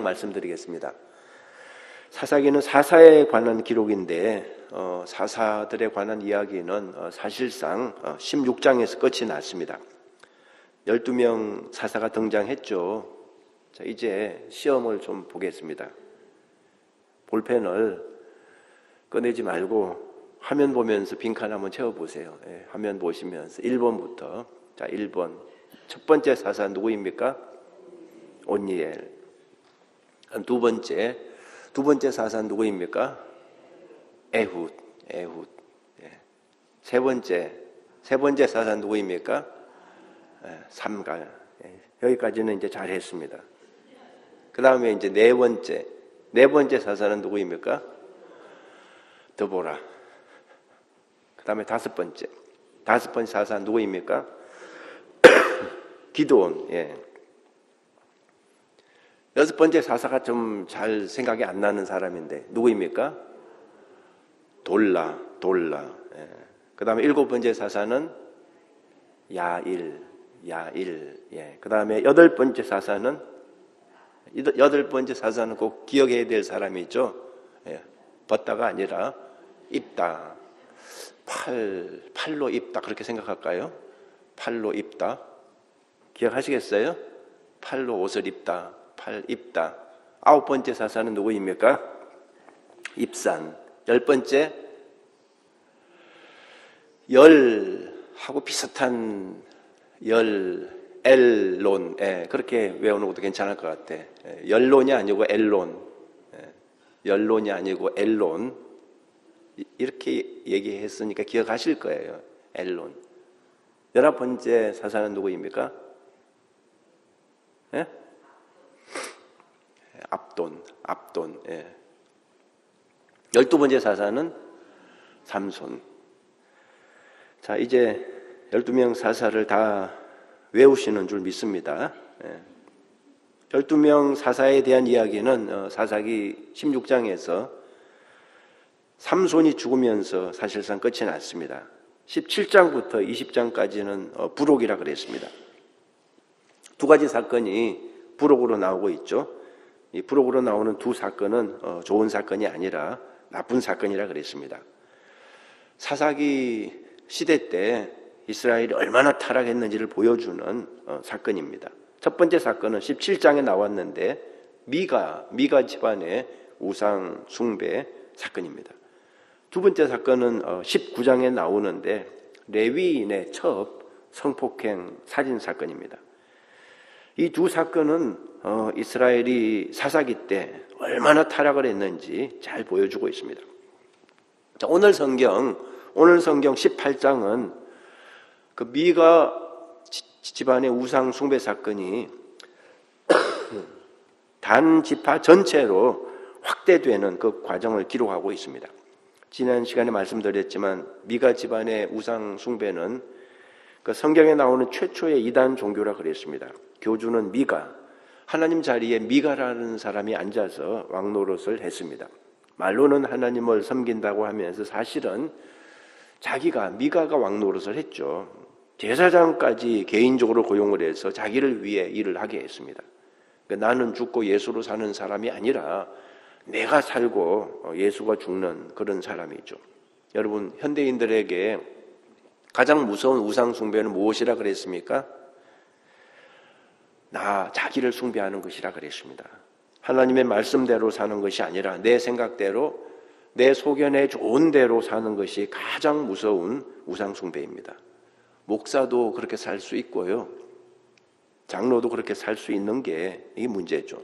말씀드리겠습니다. 사사기는 사사에 관한 기록인데 사사들에 관한 이야기는 사실상 16장에서 끝이 났습니다. 12명 사사가 등장했죠. 자, 이제 시험을 좀 보겠습니다. 볼펜을 꺼내지 말고 화면 보면서 빈칸 한번 채워보세요. 화면 보시면서 1번부터. 자, 1번. 첫 번째 사사 누구입니까? 온니엘. 두 번째 사사 누구입니까? 에훗. 세 번째 사사 누구입니까? 삼갈. 여기까지는 이제 잘 했습니다. 그 다음에 이제 네 번째 사사는 누구입니까? 드보라. 그 다음에 다섯 번째 사사 누구입니까? 기드온. 여섯 번째 사사가 좀 잘 생각이 안 나는 사람인데 누구입니까? 돌라. 그 다음에 일곱 번째 사사는 야일. 그 다음에 여덟 번째 사사는 꼭 기억해야 될 사람이 있죠. 벗다가 아니라 입다. 팔로 입다 그렇게 생각할까요? 팔로 입다. 기억하시겠어요? 팔로 옷을 입다. 팔 입다. 아홉 번째 사사는 누구입니까? 입산. 열 번째 열하고 비슷한 엘론. 그렇게 외우는 것도 괜찮을 것 같아. 열론이 아니고 엘론. 열론이 아니고 엘론. 이렇게 얘기했으니까 기억하실 거예요. 엘론. 11번째 사사는 누구입니까? 압돈. 12번째 사사는 삼손. 자, 이제 12명 사사를 다 외우시는 줄 믿습니다. 12명 사사에 대한 이야기는 사사기 16장에서 삼손이 죽으면서 사실상 끝이 났습니다. 17장부터 20장까지는 부록이라 그랬습니다. 두 가지 사건이 부록으로 나오고 있죠. 이 부록으로 나오는 두 사건은 좋은 사건이 아니라 나쁜 사건이라 그랬습니다. 사사기 시대 때 이스라엘이 얼마나 타락했는지를 보여주는 사건입니다. 첫 번째 사건은 17장에 나왔는데 미가 집안의 우상 숭배 사건입니다. 두 번째 사건은 19장에 나오는데 레위인의 첩 성폭행 살인 사건입니다. 이 두 사건은 이스라엘이 사사기 때 얼마나 타락을 했는지 잘 보여주고 있습니다. 자, 오늘 성경 18장은 그 미가 집안의 우상 숭배 사건이 단 지파 전체로 확대되는 그 과정을 기록하고 있습니다. 지난 시간에 말씀드렸지만 미가 집안의 우상 숭배는 그 성경에 나오는 최초의 이단 종교라 그랬습니다. 교주는 미가, 하나님 자리에 미가라는 사람이 앉아서 왕노릇을 했습니다. 말로는 하나님을 섬긴다고 하면서 사실은 미가가 왕노릇을 했죠. 제사장까지 개인적으로 고용을 해서 자기를 위해 일을 하게 했습니다. 그러니까 나는 죽고 예수로 사는 사람이 아니라 내가 살고 예수가 죽는 그런 사람이죠. 여러분, 현대인들에게 가장 무서운 우상 숭배는 무엇이라 그랬습니까? 자기를 숭배하는 것이라 그랬습니다. 하나님의 말씀대로 사는 것이 아니라 내 생각대로, 내 소견에 좋은 대로 사는 것이 가장 무서운 우상 숭배입니다. 목사도 그렇게 살 수 있고요. 장로도 그렇게 살 수 있는 게 이 문제죠.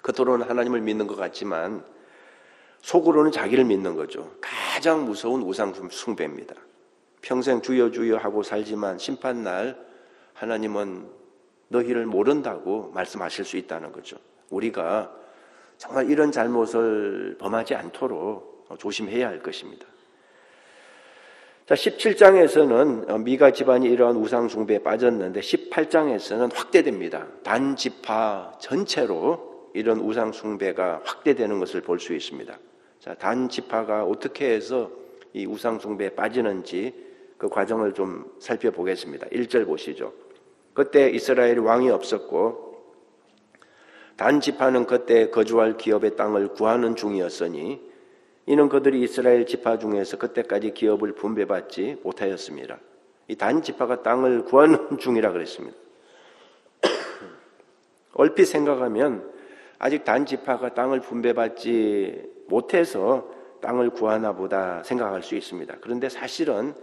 겉으로는 하나님을 믿는 것 같지만 속으로는 자기를 믿는 거죠. 가장 무서운 우상 숭배입니다. 평생 주여 주여 하고 살지만 심판날 하나님은 너희를 모른다고 말씀하실 수 있다는 거죠. 우리가 정말 이런 잘못을 범하지 않도록 조심해야 할 것입니다. 자, 17장에서는 미가 집안이 이러한 우상 숭배에 빠졌는데 18장에서는 확대됩니다. 단 지파 전체로 이런 우상 숭배가 확대되는 것을 볼 수 있습니다. 자, 단 지파가 어떻게 해서 이 우상 숭배에 빠지는지 그 과정을 좀 살펴보겠습니다. 1절 보시죠. 그때 이스라엘이 왕이 없었고 단 지파는 그때 거주할 기업의 땅을 구하는 중이었으니 이는 그들이 이스라엘 지파 중에서 그때까지 기업을 분배받지 못하였습니다. 이 단 지파가 땅을 구하는 중이라 그랬습니다. 얼핏 생각하면 아직 단 지파가 땅을 분배받지 못해서 땅을 구하나 보다 생각할 수 있습니다. 그런데 사실은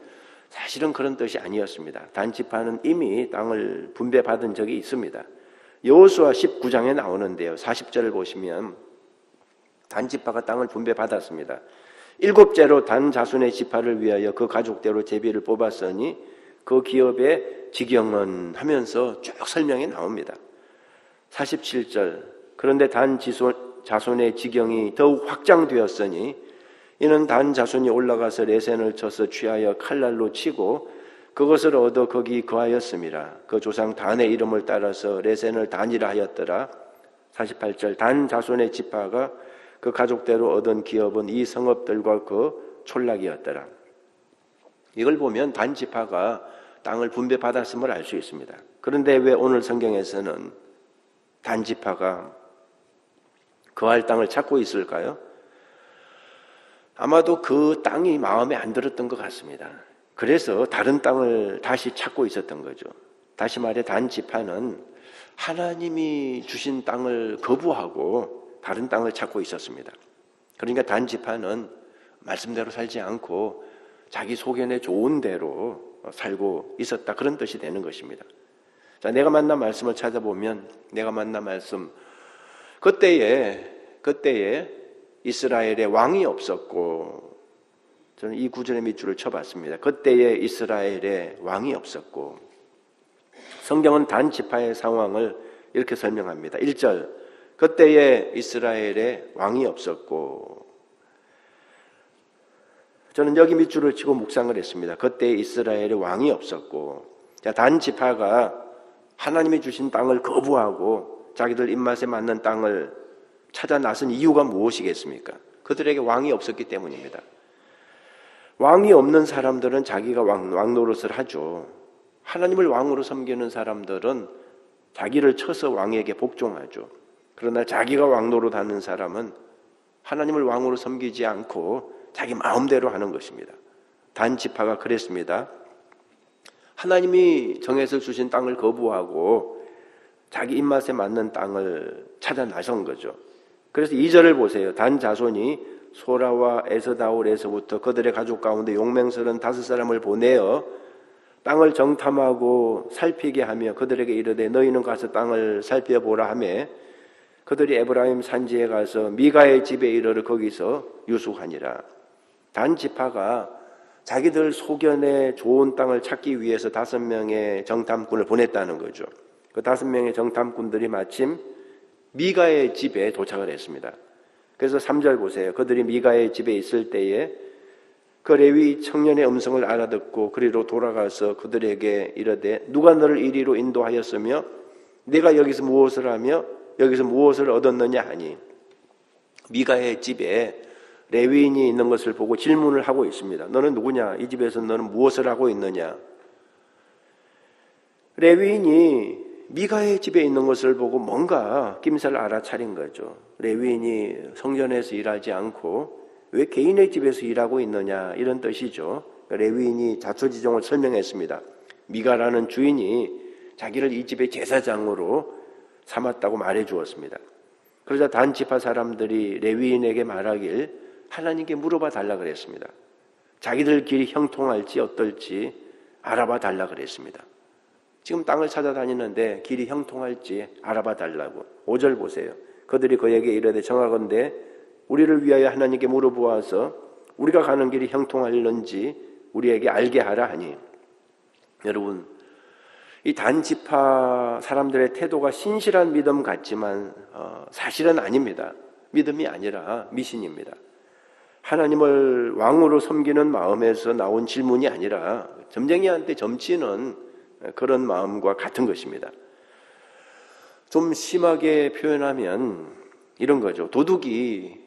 그런 뜻이 아니었습니다. 단 지파는 이미 땅을 분배받은 적이 있습니다. 여호수아 19장에 나오는데요. 40절을 보시면 단 지파가 땅을 분배받았습니다. 7제로 단 자손의 지파를 위하여 그 가족대로 제비를 뽑았으니 그 기업의 지경은 하면서 쭉 설명이 나옵니다. 47절 그런데 단 자손의 지경이 더욱 확장되었으니 이는 단 자손이 올라가서 레센을 쳐서 취하여 칼날로 치고 그것을 얻어 거기 거하였음이라. 그 조상 단의 이름을 따라서 레센을 단이라 하였더라. 48절 단 자손의 지파가 그 가족대로 얻은 기업은 이 성읍들과 그 촌락이었더라. 이걸 보면 단 지파가 땅을 분배받았음을 알 수 있습니다. 그런데 왜 오늘 성경에서는 단 지파가 거할 땅을 찾고 있을까요? 아마도 그 땅이 마음에 안 들었던 것 같습니다. 그래서 다른 땅을 다시 찾고 있었던 거죠. 다시 말해 단 지파는 하나님이 주신 땅을 거부하고 다른 땅을 찾고 있었습니다. 그러니까 단 지파는 말씀대로 살지 않고 자기 소견에 좋은 대로 살고 있었다, 그런 뜻이 되는 것입니다. 자, 내가 만난 말씀을 찾아보면 내가 만난 말씀, 그때에 이스라엘에 왕이 없었고, 저는 이 구절의 밑줄을 쳐봤습니다. 그때에 이스라엘에 왕이 없었고, 성경은 단 지파의 상황을 이렇게 설명합니다. 1절 그때에 이스라엘에 왕이 없었고, 저는 여기 밑줄을 치고 묵상을 했습니다. 그때에 이스라엘에 왕이 없었고, 자, 단 지파가 하나님이 주신 땅을 거부하고 자기들 입맛에 맞는 땅을 찾아 나선 이유가 무엇이겠습니까? 그들에게 왕이 없었기 때문입니다. 왕이 없는 사람들은 자기가 왕 노릇을 하죠. 하나님을 왕으로 섬기는 사람들은 자기를 쳐서 왕에게 복종하죠. 그러나 자기가 왕 노릇하는 사람은 하나님을 왕으로 섬기지 않고 자기 마음대로 하는 것입니다. 단 지파가 그랬습니다. 하나님이 정해서 주신 땅을 거부하고 자기 입맛에 맞는 땅을 찾아 나선 거죠. 그래서 2절을 보세요. 단 자손이 소라와 에스다올에서부터 그들의 가족 가운데 용맹스러운 5사람을 보내어 땅을 정탐하고 살피게 하며 그들에게 이르되 너희는 가서 땅을 살펴보라 하며 그들이 에브라임 산지에 가서 미가의 집에 이르러 거기서 유숙하니라. 단 지파가 자기들 소견에 좋은 땅을 찾기 위해서 5명의 정탐꾼을 보냈다는 거죠. 그 5명의 정탐꾼들이 마침 미가의 집에 도착을 했습니다. 그래서 3절 보세요. 그들이 미가의 집에 있을 때에 그 레위 청년의 음성을 알아듣고 그리로 돌아가서 그들에게 이르되 누가 너를 이리로 인도하였으며 네가 여기서 무엇을 하며 여기서 무엇을 얻었느냐 하니, 미가의 집에 레위인이 있는 것을 보고 질문을 하고 있습니다. 너는 누구냐? 이 집에서 너는 무엇을 하고 있느냐? 레위인이 미가의 집에 있는 것을 보고 뭔가 낌새를 알아차린 거죠. 레위인이 성전에서 일하지 않고 왜 개인의 집에서 일하고 있느냐, 이런 뜻이죠. 레위인이 자초지종을 설명했습니다. 미가라는 주인이 자기를 이 집의 제사장으로 삼았다고 말해 주었습니다. 그러자 단 지파 사람들이 레위인에게 말하길 하나님께 물어봐 달라 그랬습니다. 자기들 길이 형통할지 어떨지 알아봐 달라 그랬습니다. 지금 땅을 찾아다니는데 길이 형통할지 알아봐 달라고. 5절 보세요. 그들이 그에게 이르되 정하건대 우리를 위하여 하나님께 물어보아서 우리가 가는 길이 형통할는지 우리에게 알게 하라 하니, 여러분, 이 단지파 사람들의 태도가 신실한 믿음 같지만 사실은 아닙니다. 믿음이 아니라 미신입니다. 하나님을 왕으로 섬기는 마음에서 나온 질문이 아니라 점쟁이한테 점치는 그런 마음과 같은 것입니다. 좀 심하게 표현하면 이런 거죠. 도둑이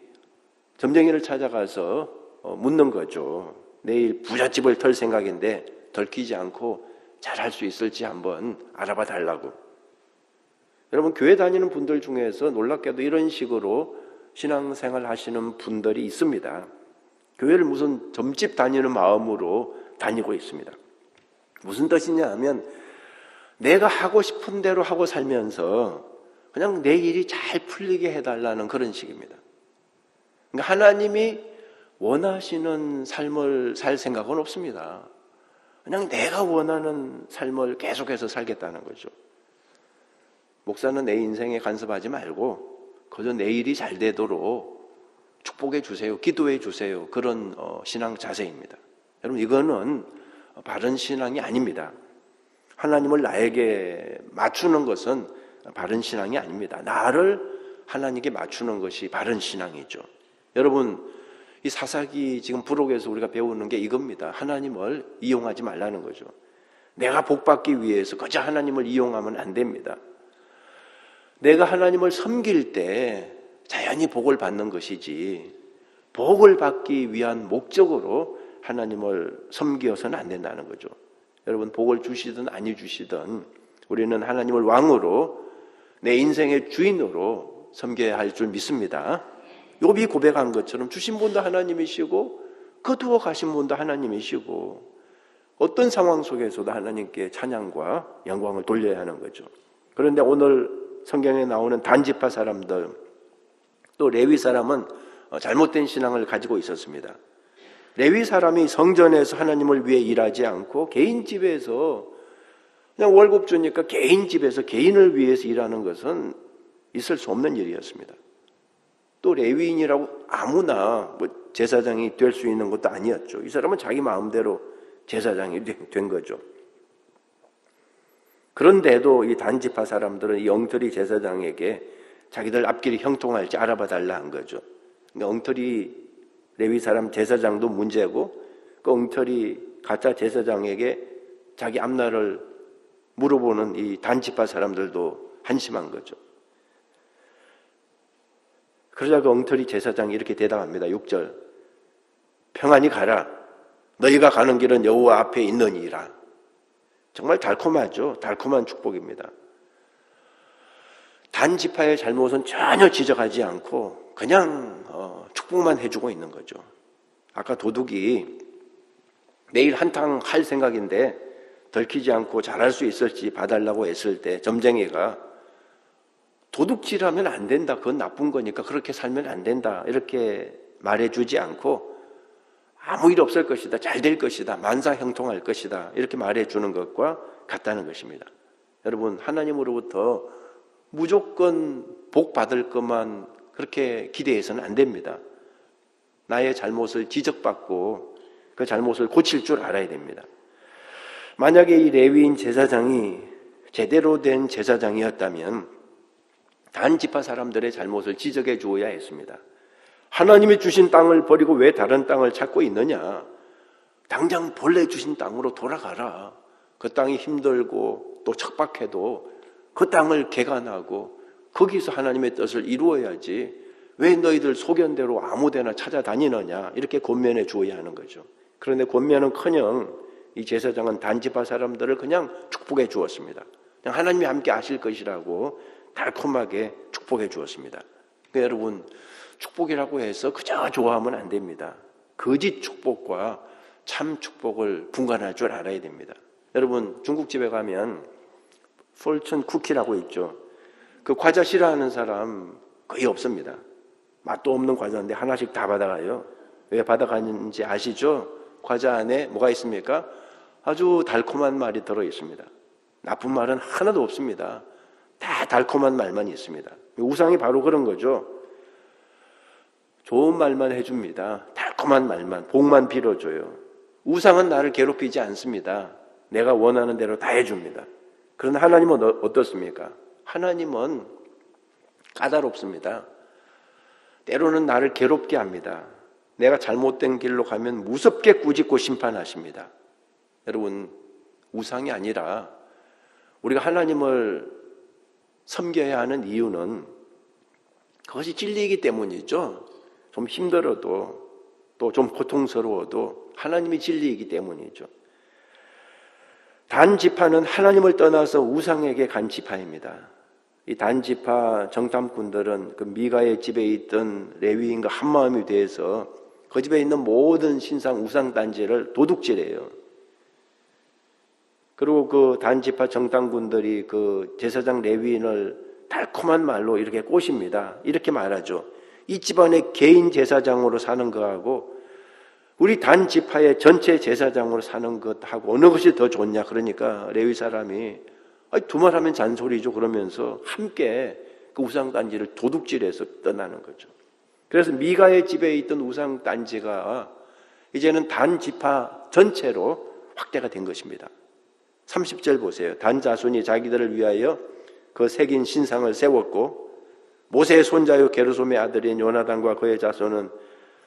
점쟁이를 찾아가서 묻는 거죠. 내일 부잣집을 털 생각인데 덜키지 않고 잘 할 수 있을지 한번 알아봐 달라고. 여러분, 교회 다니는 분들 중에서 놀랍게도 이런 식으로 신앙생활 하시는 분들이 있습니다. 교회를 무슨 점집 다니는 마음으로 다니고 있습니다. 무슨 뜻이냐 하면 내가 하고 싶은 대로 하고 살면서 그냥 내 일이 잘 풀리게 해달라는 그런 식입니다. 그러니까 하나님이 원하시는 삶을 살 생각은 없습니다. 그냥 내가 원하는 삶을 계속해서 살겠다는 거죠. 목사는 내 인생에 간섭하지 말고 그저 내 일이 잘 되도록 축복해 주세요, 기도해 주세요, 그런 신앙 자세입니다. 여러분, 이거는 바른 신앙이 아닙니다. 하나님을 나에게 맞추는 것은 바른 신앙이 아닙니다. 나를 하나님께 맞추는 것이 바른 신앙이죠. 여러분, 이 사사기 지금 부록에서 우리가 배우는 게 이겁니다. 하나님을 이용하지 말라는 거죠. 내가 복받기 위해서 그저 하나님을 이용하면 안 됩니다. 내가 하나님을 섬길 때 자연히 복을 받는 것이지 복을 받기 위한 목적으로 하나님을 섬겨서는 안 된다는 거죠. 여러분, 복을 주시든 아니 주시든 우리는 하나님을 왕으로 내 인생의 주인으로 섬겨야 할 줄 믿습니다. 욥이 고백한 것처럼 주신 분도 하나님이시고 거두어 가신 분도 하나님이시고 어떤 상황 속에서도 하나님께 찬양과 영광을 돌려야 하는 거죠. 그런데 오늘 성경에 나오는 단지파 사람들, 또 레위 사람은 잘못된 신앙을 가지고 있었습니다. 레위 사람이 성전에서 하나님을 위해 일하지 않고 개인 집에서 그냥 월급 주니까 개인 집에서 개인을 위해서 일하는 것은 있을 수 없는 일이었습니다. 또 레위인이라고 아무나 제사장이 될 수 있는 것도 아니었죠. 이 사람은 자기 마음대로 제사장이 된 거죠. 그런데도 이 단지파 사람들은 이 엉터리 제사장에게 자기들 앞길이 형통할지 알아봐 달라 한 거죠. 그러니까 엉터리 레위 사람 제사장도 문제고 그 엉터리 가짜 제사장에게 자기 앞날을 물어보는 이 단지파 사람들도 한심한 거죠. 그러자 그 엉터리 제사장이 이렇게 대답합니다. 6절, 평안히 가라. 너희가 가는 길은 여호와 앞에 있느니라. 정말 달콤하죠. 달콤한 축복입니다. 단지파의 잘못은 전혀 지적하지 않고 그냥 축복만 해주고 있는 거죠. 아까 도둑이 내일 한탕 할 생각인데 들키지 않고 잘할 수 있을지 봐달라고 했을 때 점쟁이가 도둑질하면 안 된다, 그건 나쁜 거니까 그렇게 살면 안 된다 이렇게 말해주지 않고 아무 일 없을 것이다, 잘 될 것이다, 만사형통할 것이다 이렇게 말해주는 것과 같다는 것입니다. 여러분, 하나님으로부터 무조건 복 받을 것만 그렇게 기대해서는 안 됩니다. 나의 잘못을 지적받고 그 잘못을 고칠 줄 알아야 됩니다. 만약에 이 레위인 제사장이 제대로 된 제사장이었다면 단지파 사람들의 잘못을 지적해 주어야 했습니다. 하나님이 주신 땅을 버리고 왜 다른 땅을 찾고 있느냐? 당장 본래 주신 땅으로 돌아가라. 그 땅이 힘들고 또 척박해도 그 땅을 개간하고 거기서 하나님의 뜻을 이루어야지 왜 너희들 소견대로 아무데나 찾아다니느냐 이렇게 권면해 주어야 하는 거죠. 그런데 권면은커녕 이 제사장은 단지파 사람들을 그냥 축복해 주었습니다. 그냥 하나님이 함께 하실 것이라고 달콤하게 축복해 주었습니다. 그러니까 여러분, 축복이라고 해서 그저 좋아하면 안 됩니다. 거짓 축복과 참 축복을 분간할 줄 알아야 됩니다. 여러분, 중국집에 가면 폴춘 쿠키라고 있죠. 그 과자 싫어하는 사람 거의 없습니다. 맛도 없는 과자인데 하나씩 다 받아가요. 왜 받아가는지 아시죠? 과자 안에 뭐가 있습니까? 아주 달콤한 말이 들어있습니다. 나쁜 말은 하나도 없습니다. 다 달콤한 말만 있습니다. 우상이 바로 그런 거죠. 좋은 말만 해줍니다. 달콤한 말만, 복만 빌어줘요. 우상은 나를 괴롭히지 않습니다. 내가 원하는 대로 다 해줍니다. 그러나 하나님은 어떻습니까? 하나님은 까다롭습니다. 때로는 나를 괴롭게 합니다. 내가 잘못된 길로 가면 무섭게 꾸짖고 심판하십니다. 여러분, 우상이 아니라 우리가 하나님을 섬겨야 하는 이유는 그것이 진리이기 때문이죠. 좀 힘들어도 또 좀 고통스러워도 하나님이 진리이기 때문이죠. 단 지파는 하나님을 떠나서 우상에게 간 지파입니다. 이 단지파 정탐꾼들은 그 미가의 집에 있던 레위인과 한마음이 돼서 그 집에 있는 모든 신상 우상 단지를 도둑질해요. 그리고 그 단지파 정탐꾼들이 그 제사장 레위인을 달콤한 말로 이렇게 꼬십니다. 이렇게 말하죠. 이 집안의 개인 제사장으로 사는 거하고 우리 단지파의 전체 제사장으로 사는 것하고 어느 것이 더 좋냐. 그러니까 레위 사람이 두말하면 잔소리죠. 그러면서 함께 그 우상단지를 도둑질해서 떠나는 거죠. 그래서 미가의 집에 있던 우상단지가 이제는 단지파 전체로 확대가 된 것입니다. 30절 보세요. 단 자손이 자기들을 위하여 그 새긴 신상을 세웠고 모세의 손자요 게르솜의 아들인 요나단과 그의 자손은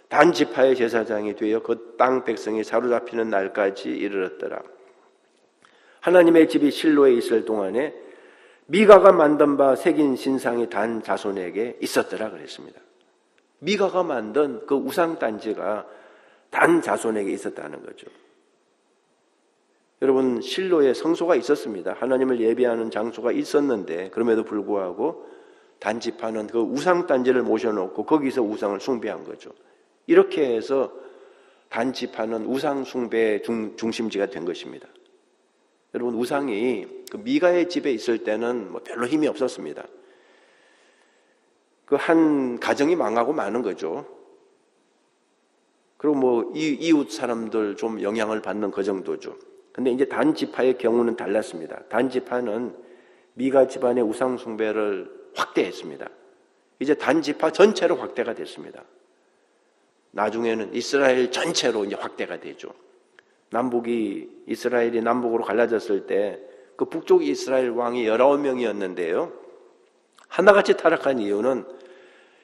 단지파의 제사장이 되어 그 땅 백성이 사로잡히는 날까지 이르렀더라. 하나님의 집이 실로에 있을 동안에 미가가 만든 바 새긴 신상이 단 자손에게 있었더라 그랬습니다. 미가가 만든 그 우상단지가 단 자손에게 있었다는 거죠. 여러분, 실로에 성소가 있었습니다. 하나님을 예배하는 장소가 있었는데 그럼에도 불구하고 단지파는 그 우상단지를 모셔놓고 거기서 우상을 숭배한 거죠. 이렇게 해서 단지파는 우상 숭배의 중심지가 된 것입니다. 여러분, 우상이 그 미가의 집에 있을 때는 뭐 별로 힘이 없었습니다. 그 한 가정이 망하고 마는 거죠. 그리고 뭐 이웃 사람들 좀 영향을 받는 그 정도죠. 근데 이제 단지파의 경우는 달랐습니다. 단지파는 미가 집안의 우상 숭배를 확대했습니다. 이제 단지파 전체로 확대가 됐습니다. 나중에는 이스라엘 전체로 이제 확대가 되죠. 이스라엘이 남북으로 갈라졌을 때 그 북쪽 이스라엘 왕이 19명이었는데요. 하나같이 타락한 이유는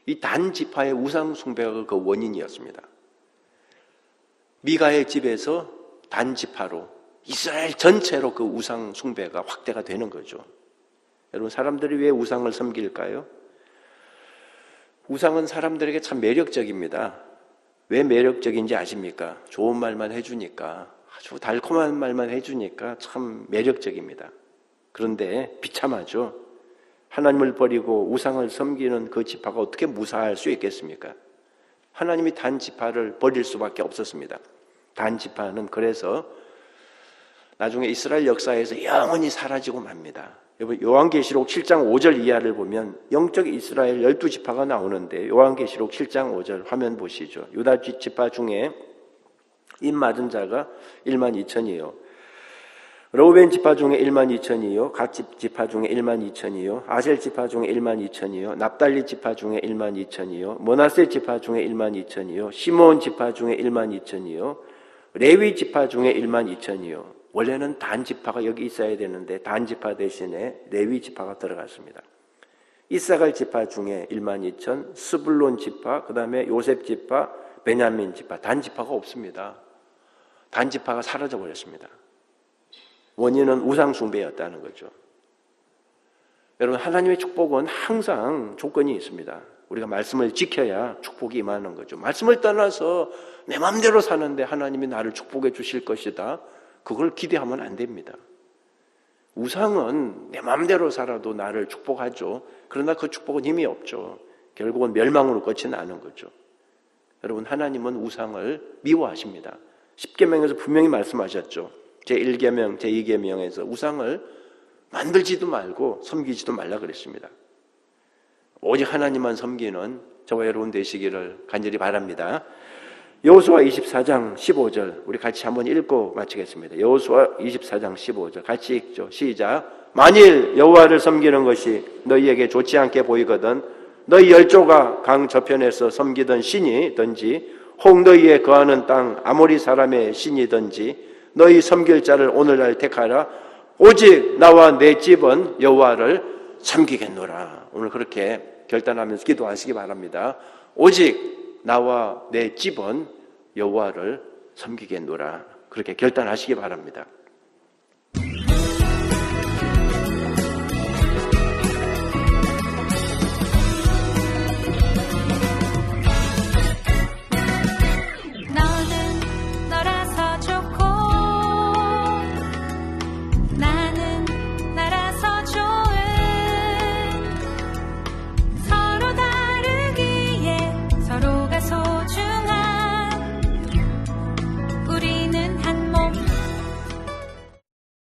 이 단지파의 우상 숭배가 그 원인이었습니다. 미가의 집에서 단지파로 이스라엘 전체로 그 우상 숭배가 확대가 되는 거죠. 여러분, 사람들이 왜 우상을 섬길까요? 우상은 사람들에게 참 매력적입니다. 왜 매력적인지 아십니까? 좋은 말만 해주니까, 아주 달콤한 말만 해주니까 참 매력적입니다. 그런데 비참하죠. 하나님을 버리고 우상을 섬기는 그 지파가 어떻게 무사할 수 있겠습니까? 하나님이 단지파를 버릴 수밖에 없었습니다. 단지파는 그래서 나중에 이스라엘 역사에서 영원히 사라지고 맙니다. 요한계시록 7장 5절 이하를 보면 영적 이스라엘 12지파가 나오는데 요한계시록 7장 5절 화면 보시죠. 유다 지파 중에 입 맞은 자가 1만 2천이요. 로벤 지파 중에 1만 2천이요. 갓 지파 중에 1만 2천이요. 아셀 지파 중에 1만 2천이요. 납달리 지파 중에 1만 2천이요. 므낫세 지파 중에 1만 2천이요. 시몬 지파 중에 1만 2천이요. 레위 지파 중에 1만 2천이요. 원래는 단 지파가 여기 있어야 되는데 단 지파 대신에 레위 지파가 들어갔습니다. 이사갈 지파 중에 1만 2천, 스불론 지파, 그 다음에 요셉 지파, 베냐민 지파, 단 지파가 없습니다. 단 지파가 사라져 버렸습니다. 원인은 우상 숭배였다는 거죠. 여러분, 하나님의 축복은 항상 조건이 있습니다. 우리가 말씀을 지켜야 축복이 임하는 거죠. 말씀을 떠나서 내 마음대로 사는데 하나님이 나를 축복해 주실 것이다. 그걸 기대하면 안 됩니다. 우상은 내 마음대로 살아도 나를 축복하죠. 그러나 그 축복은 힘이 없죠. 결국은 멸망으로 끝이 나는 거죠. 여러분, 하나님은 우상을 미워하십니다. 십계명에서 분명히 말씀하셨죠. 제1계명, 제2계명에서 우상을 만들지도 말고 섬기지도 말라 그랬습니다. 오직 하나님만 섬기는 저와 여러분 되시기를 간절히 바랍니다. 여호수아 24장 15절 우리 같이 한번 읽고 마치겠습니다. 여호수아 24장 15절 같이 읽죠. 시작. 만일 여호와를 섬기는 것이 너희에게 좋지 않게 보이거든 너희 열조가 강 저편에서 섬기던 신이든지 혹 너희의 거하는 땅 아모리 사람의 신이든지 너희 섬길 자를 오늘날 택하라. 오직 나와 내 집은 여호와를 섬기겠노라. 오늘 그렇게 결단하면서 기도하시기 바랍니다. 오직 나와 내 집은 여호와를 섬기겠노라. 그렇게 결단하시기 바랍니다.